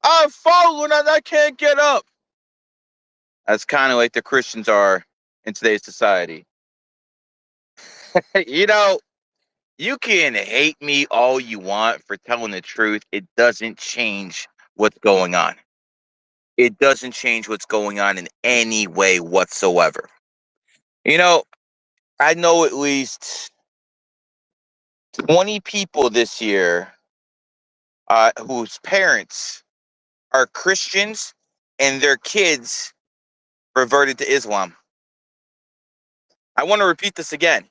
I've fallen and I can't get up. That's kind of like the Christians are in today's society. You know, you can hate me all you want for telling the truth. It doesn't change what's going on. It doesn't change what's going on in any way whatsoever. You know, I know at least 20 people this year whose parents are Christians and their kids reverted to Islam. I want to repeat this again.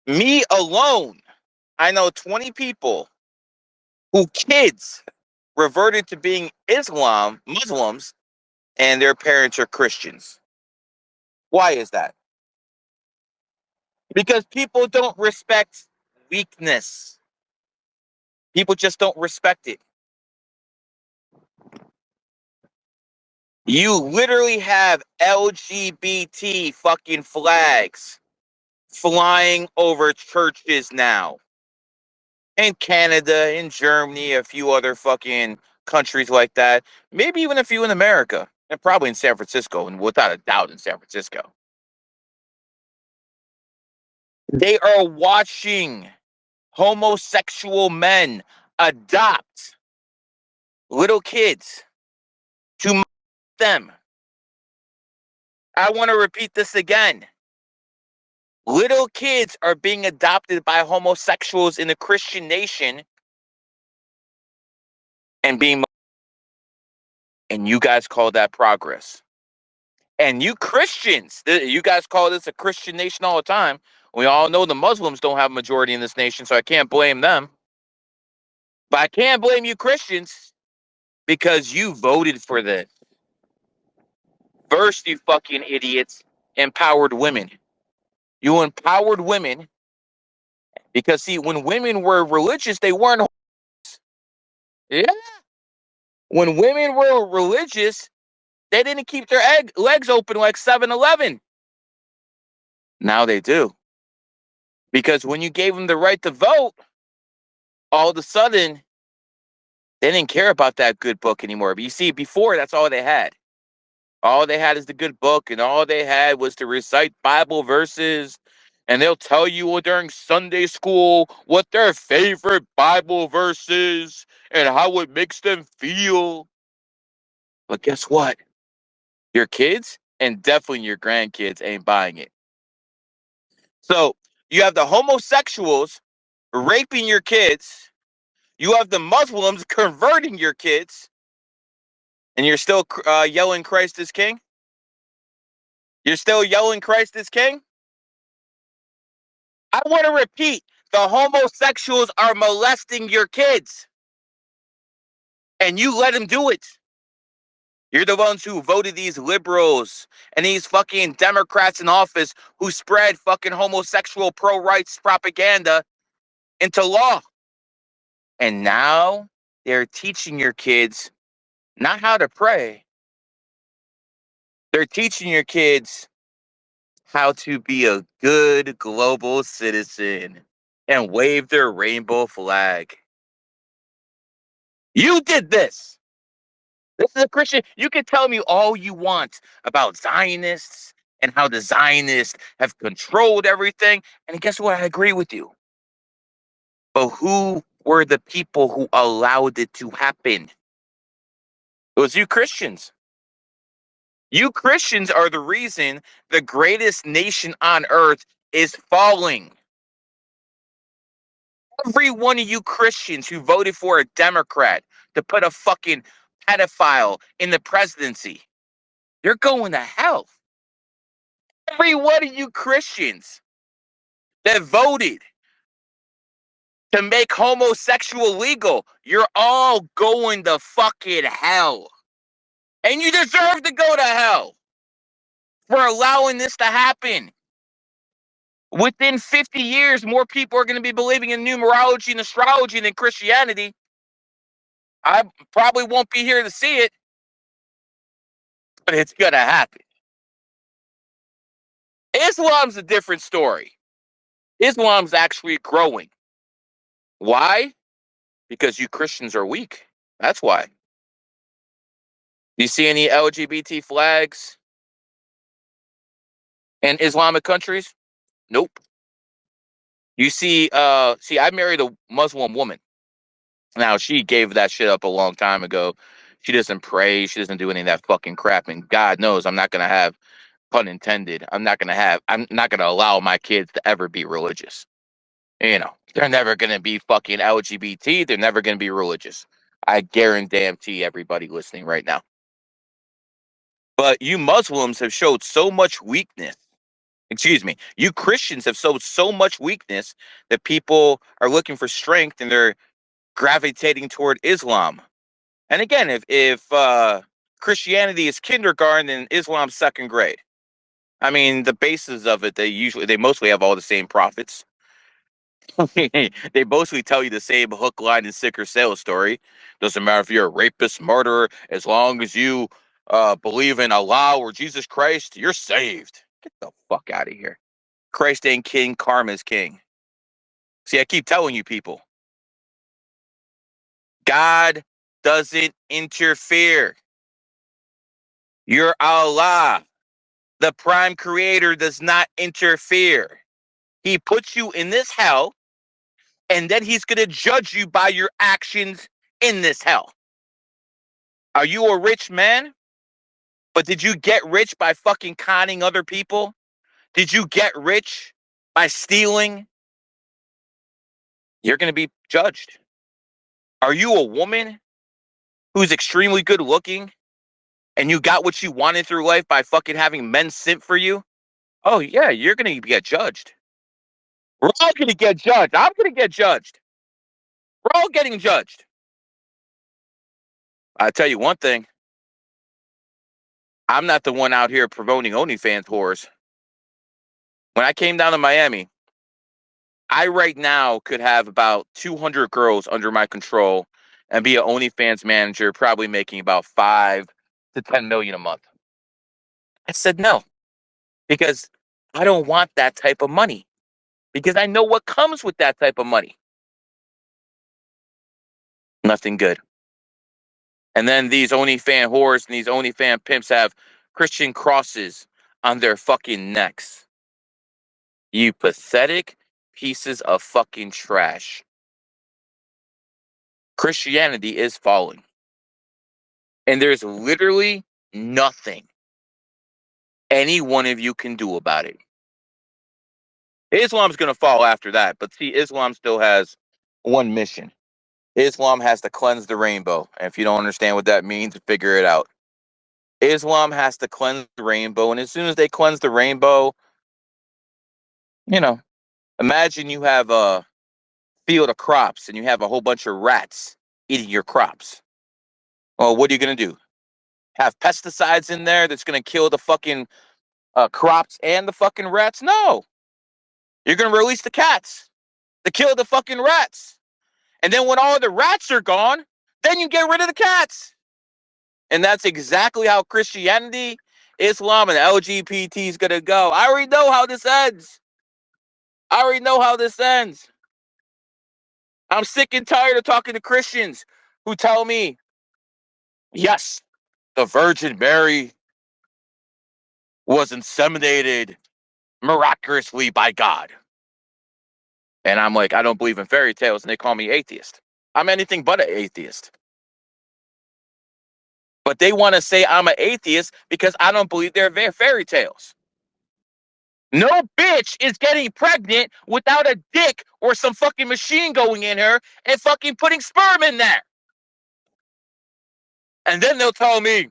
Me alone, I know 20 people who kids reverted to being Muslims, and their parents are Christians. Why is that? Because people don't respect weakness. People just don't respect it. You literally have LGBT fucking flags flying over churches now. In Canada, in Germany, a few other fucking countries like that. Maybe even a few in America. And probably in San Francisco, and without a doubt in San Francisco. They are watching homosexual men adopt little kids to mock them. I want to repeat this again. Little kids are being adopted by homosexuals in the Christian nation and and you guys call that progress. And you Christians, you guys call this a Christian nation all the time. We all know the Muslims don't have a majority in this nation, so I can't blame them. But I can't blame you Christians because you voted for this. First, you fucking idiots empowered women. You empowered women because, see, when women were religious, they weren't. Yeah. When women were religious, they didn't keep their legs open like 7-Eleven. Now they do. Because when you gave them the right to vote, all of a sudden, they didn't care about that good book anymore. But you see, before, that's all they had. All they had is the good book, and all they had was to recite Bible verses. And they'll tell you during Sunday school what their favorite Bible verse is and how it makes them feel. But guess what? Your kids and definitely your grandkids ain't buying it. So you have the homosexuals raping your kids. You have the Muslims converting your kids. And you're still yelling Christ is king? You're still yelling Christ is king? I want to repeat, the homosexuals are molesting your kids. And you let them do it. You're the ones who voted these liberals and these fucking Democrats in office who spread fucking homosexual pro-rights propaganda into law. And now they're teaching your kids not how to pray. They're teaching your kids how to be a good global citizen and wave their rainbow flag. You did this. This is a Christian. You can tell me all you want about Zionists and how the Zionists have controlled everything. And guess what? I agree with you. But who were the people who allowed it to happen? It was you Christians. You Christians are the reason the greatest nation on earth is falling. Every one of you Christians who voted for a Democrat to put a fucking pedophile in the presidency, you're going to hell. Every one of you Christians that voted to make homosexual legal, you're all going to fucking hell. And you deserve to go to hell for allowing this to happen. Within 50 years, more people are going to be believing in numerology and astrology than Christianity. I probably won't be here to see it, but it's going to happen. Islam's a different story. Islam's actually growing. Why? Because you Christians are weak. That's why. Do you see any LGBT flags in Islamic countries? Nope. You see, I married a Muslim woman. Now, she gave that shit up a long time ago. She doesn't pray. She doesn't do any of that fucking crap. And God knows I'm not going to have, pun intended, I'm not going to allow my kids to ever be religious. You know, they're never going to be fucking LGBT. They're never going to be religious. I guarantee everybody listening right now. But you Muslims have showed so much weakness. Excuse me. You Christians have showed so much weakness that people are looking for strength and they're gravitating toward Islam. And again, if Christianity is kindergarten and Islam's second grade, I mean the basis of it, they mostly have all the same prophets. They mostly tell you the same hook, line, and sinker sales story. Doesn't matter if you're a rapist, murderer, as long as you believe in Allah or Jesus Christ, you're saved. Get the fuck out of here. Christ ain't king, karma's king. See, I keep telling you people, God doesn't interfere. You're Allah. The prime creator does not interfere. He puts you in this hell, and then he's going to judge you by your actions in this hell. Are you a rich man? But did you get rich by fucking conning other people? Did you get rich by stealing? You're going to be judged. Are you a woman who's extremely good looking and you got what you wanted through life by fucking having men simp for you? Oh, yeah, you're going to get judged. We're all going to get judged. I'm going to get judged. We're all getting judged. I'll tell you one thing. I'm not the one out here promoting OnlyFans whores. When I came down to Miami, I right now could have about 200 girls under my control and be an OnlyFans manager, probably making about 5 to 10 million a month. I said no, because I don't want that type of money, because I know what comes with that type of money. Nothing good. And then these OnlyFans whores and these OnlyFans pimps have Christian crosses on their fucking necks. You pathetic pieces of fucking trash. Christianity is falling. And there's literally nothing any one of you can do about it. Islam's going to fall after that. But see, Islam still has one mission. Islam has to cleanse the rainbow. And if you don't understand what that means, figure it out. Islam has to cleanse the rainbow. And as soon as they cleanse the rainbow, you know, imagine you have a field of crops and you have a whole bunch of rats eating your crops. Well, what are you going to do? Have pesticides in there that's going to kill the fucking crops and the fucking rats? No. You're going to release the cats to kill the fucking rats. And then when all the rats are gone, then you get rid of the cats. And that's exactly how Christianity, Islam, and LGBT is going to go. I already know how this ends. I'm sick and tired of talking to Christians who tell me, yes, the Virgin Mary was inseminated miraculously by God. And I'm like, I don't believe in fairy tales, and they call me atheist. I'm anything but an atheist. But they want to say I'm an atheist because I don't believe they're fairy tales. No bitch is getting pregnant without a dick or some fucking machine going in her and fucking putting sperm in there. And then they'll tell me,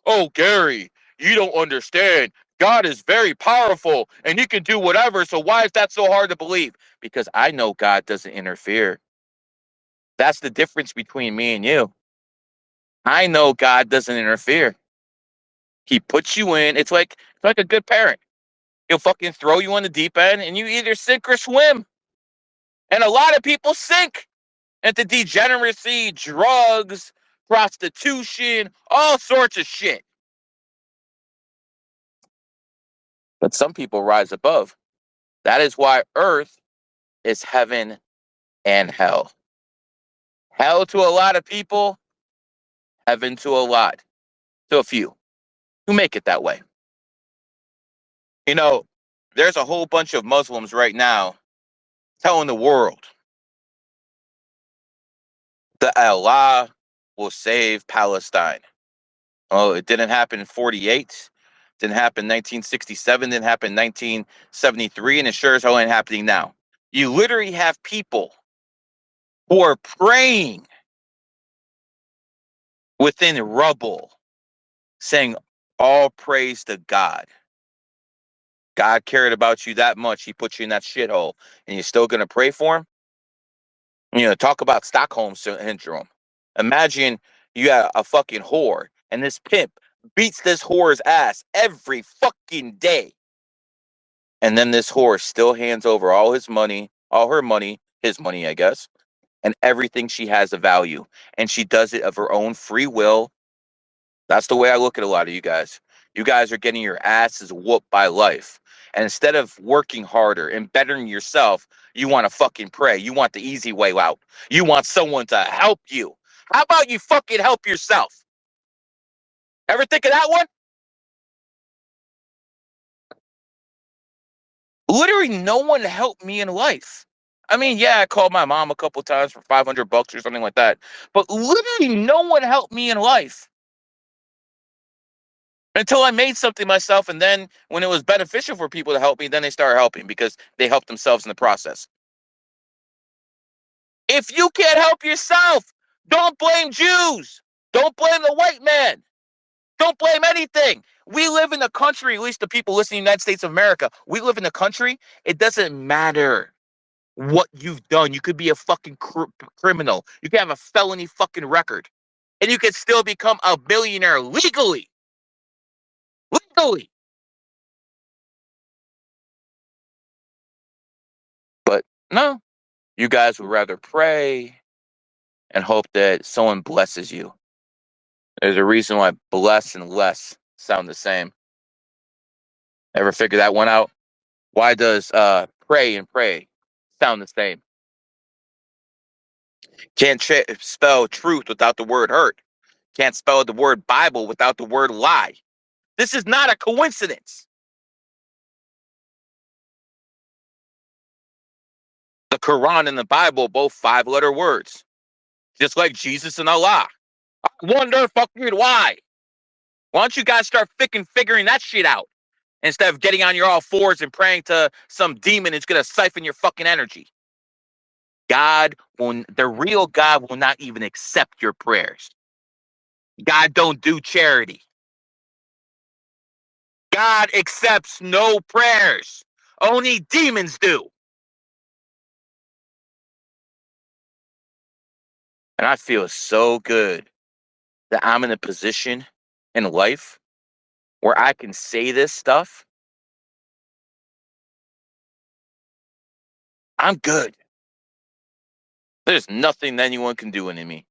oh, Gary, you don't understand. God is very powerful and he can do whatever. So why is that so hard to believe? Because I know God doesn't interfere. That's the difference between me and you. I know God doesn't interfere. He puts you in. It's like a good parent. He'll fucking throw you on the deep end and you either sink or swim. And a lot of people sink into degeneracy, drugs, prostitution, all sorts of shit. But some people rise above. That is why earth is heaven and hell. Hell to a lot of people, heaven to a lot. to a few who make it that way. You know, there's a whole bunch of Muslims right now telling the world that Allah will save Palestine. Oh, it didn't happen in 48, didn't happen in 1967, didn't happen in 1973, and it sure as hell ain't happening now. You literally have people who are praying within rubble, saying, all praise to God. God cared about you that much, he put you in that shithole, and you're still going to pray for him? You know, talk about Stockholm syndrome. Imagine you got a fucking whore, and this pimp beats this whore's ass every fucking day. And then this whore still hands over all his money, all her money, his money, I guess, and everything she has of value. And she does it of her own free will. That's the way I look at a lot of you guys. You guys are getting your asses whooped by life. And instead of working harder and bettering yourself, you want to fucking pray. You want the easy way out. You want someone to help you. How about you fucking help yourself? Ever think of that one? Literally, no one helped me in life. I mean, yeah, I called my mom a couple times for $500 or something like that. But literally, no one helped me in life. Until I made something myself, and then when it was beneficial for people to help me, then they started helping because they helped themselves in the process. If you can't help yourself, don't blame Jews. Don't blame the white man. Don't blame anything. We live in a country, at least the people listening in the United States of America, we live in a country, it doesn't matter what you've done. You could be a fucking criminal. You can have a felony fucking record, and you can still become a billionaire legally. Legally. But no, you guys would rather pray and hope that someone blesses you. There's a reason why bless and less sound the same. Ever figure that one out? Why does pray and pray sound the same? Can't spell truth without the word hurt. Can't spell the word Bible without the word lie. This is not a coincidence. The Quran and the Bible, both 5-letter words. Just like Jesus and Allah. I wonder fucking why. Why don't you guys start figuring that shit out? Instead of getting on your all fours and praying to some demon who's going to siphon your fucking energy. The real God will not even accept your prayers. God don't do charity. God accepts no prayers. Only demons do. And I feel so good that I'm in a position in life where I can say this stuff. I'm good. There's nothing anyone can do to me.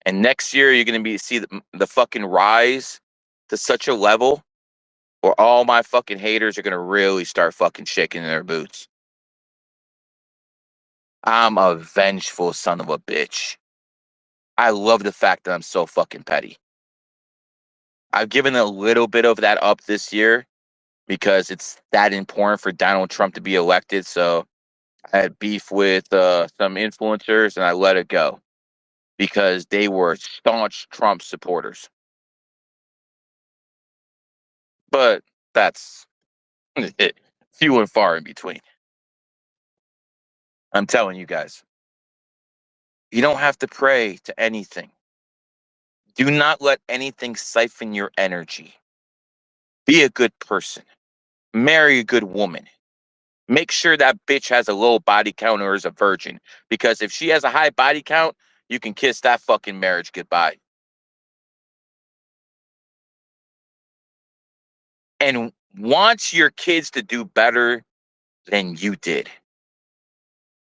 And next year, you're going to see the fucking rise to such a level where all my fucking haters are going to really start fucking shaking in their boots. I'm a vengeful son of a bitch. I love the fact that I'm so fucking petty. I've given a little bit of that up this year because it's that important for Donald Trump to be elected. So I had beef with some influencers and I let it go because they were staunch Trump supporters. But that's few and far in between. I'm telling you guys, you don't have to pray to anything. Do not let anything siphon your energy. Be a good person. Marry a good woman. Make sure that bitch has a low body count or is a virgin. Because if she has a high body count, you can kiss that fucking marriage goodbye. And want your kids to do better than you did.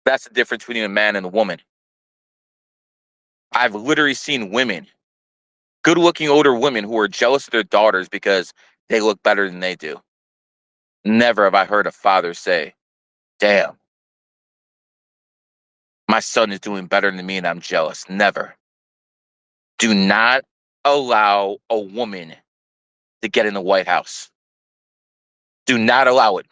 That's the difference between a man and a woman. I've literally seen women, good looking older women, who are jealous of their daughters because they look better than they do. Never have I heard a father say, damn, my son is doing better than me and I'm jealous. Never. Do not allow a woman to get in the White House. Do not allow it.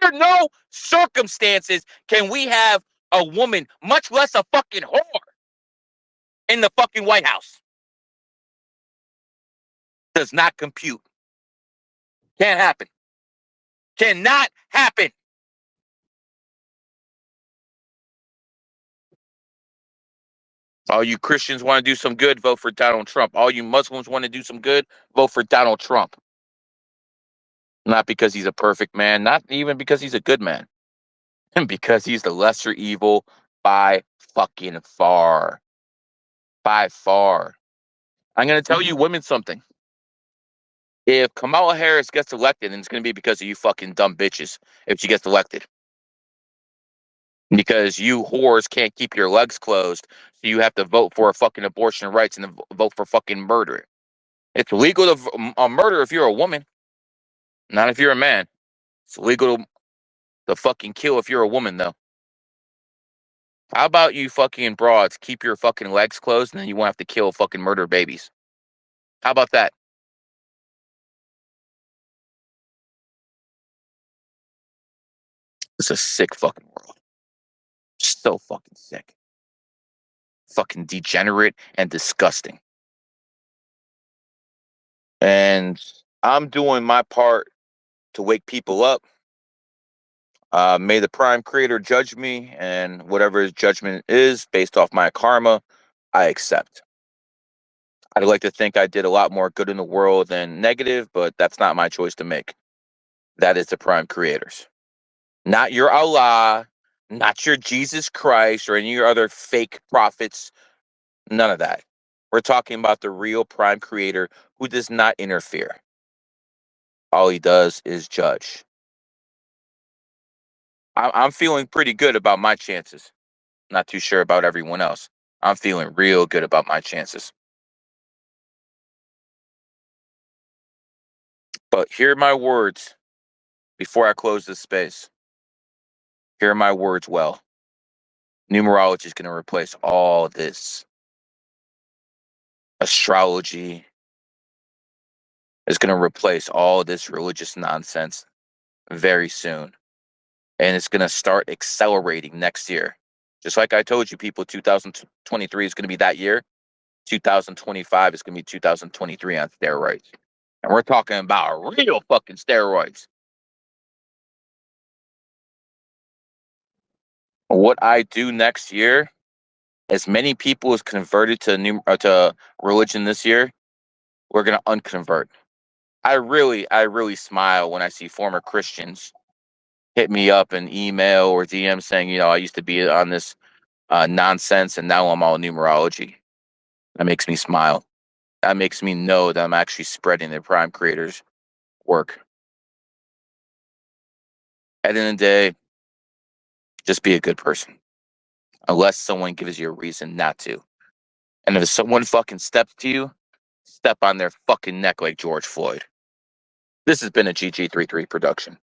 Under no circumstances can we have a woman, much less a fucking whore, in the fucking White House. Does not compute. Can't happen. Cannot happen. All you Christians want to do some good, vote for Donald Trump. All you Muslims want to do some good, vote for Donald Trump. Not because he's a perfect man, not even because he's a good man, because he's the lesser evil by fucking far. By far. I'm going to tell you women something. If Kamala Harris gets elected, then it's going to be because of you fucking dumb bitches if she gets elected. Because you whores can't keep your legs closed, so you have to vote for fucking abortion rights and vote for fucking murder. It's legal to murder if you're a woman, not if you're a man. It's illegal to fucking kill if you're a woman, though. How about you fucking broads keep your fucking legs closed and then you won't have to kill fucking murder babies? How about that? It's a sick fucking world. So fucking sick. Fucking degenerate and disgusting. And I'm doing my part to wake people up. May the prime creator judge me, and whatever his judgment is based off my karma, I accept. I'd like to think I did a lot more good in the world than negative, but that's not my choice to make. That is the prime creators. Not your Allah, not your Jesus Christ, or any of your other fake prophets. None of that. We're talking about the real prime creator who does not interfere. All he does is judge. I'm feeling pretty good about my chances. Not too sure about everyone else. I'm feeling real good about my chances. But hear my words before I close this space. Hear my words well. Numerology is going to replace all this. Astrology is going to replace all this religious nonsense very soon. And it's going to start accelerating next year. Just like I told you, people, 2023 is going to be that year. 2025 is going to be 2023 on steroids. And we're talking about real fucking steroids. What I do next year, as many people as converted to religion this year, we're going to unconvert. I really smile when I see former Christians hit me up in email or DM saying, you know, I used to be on this nonsense and now I'm all numerology. That makes me smile. That makes me know that I'm actually spreading the prime creators' work. At the end of the day, just be a good person. Unless someone gives you a reason not to. And if someone fucking steps to you, step on their fucking neck like George Floyd. This has been a GG33 production.